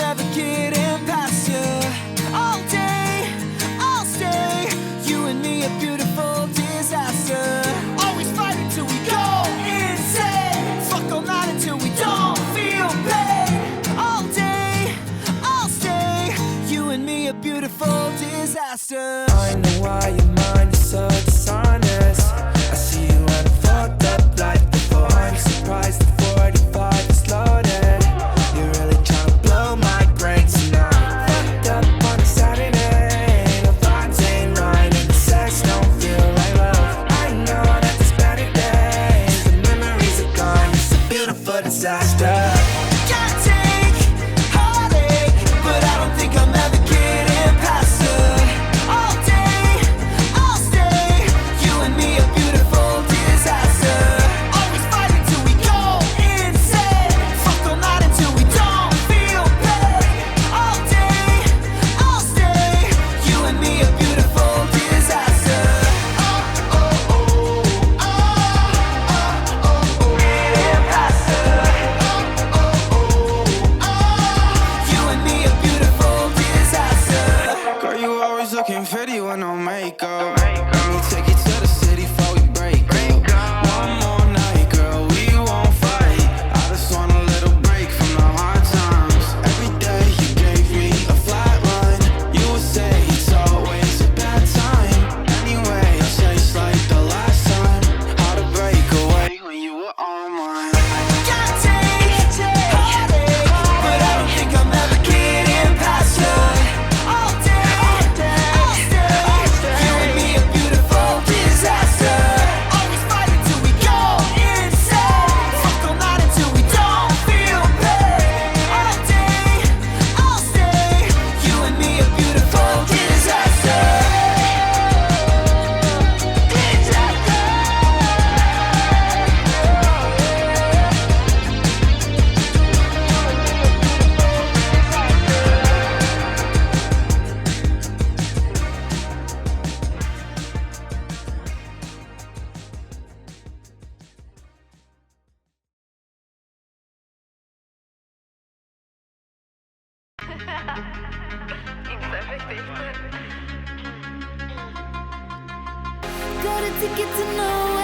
ever getting past you. All day, I'll stay. You and me, a beautiful disaster. Always fighting till we go insane. Fuck all night until we don't feel pain. All day, I'll stay. You and me, a beautiful disaster. I know why your mind is so dishonest. I see you and I'm fucked up like before. I'm surprised the 45 is loaded. You're really trying to blow my brain tonight. Fucked up on a Saturday. The vibes ain't right and the sex don't feel like love. I know that there's better days. The memories are gone. It's a beautiful disaster. Gotta take heartache, but I don't think I'm ever getting past her. All day, I'll stay. You and me, a beautiful disaster. Always fighting till we go insane. Fuck all night until we don't feel pain. All day, I'll stay. You and me, a beautiful disaster. Getting past her. You and me, a beautiful disaster. Girl, you always looking pretty with no makeup. Let me take you to the city before we break up. One more night, girl, we won't fight. I just want a little break from the hard times. Every day you gave me a flat line. You would say it's always a bad time. Anyway, I'll say it's like the last time. How to break away when you were on mine. Gotta take heartache, but I don't think I'm ever getting past her. All day, I'll stay. You and me, a beautiful disaster. Always fighting till we go insane. Fuck all night until we don't feel pain. All day, I'll stay. You and me, a beautiful disaster. Got a ticket to nowhere.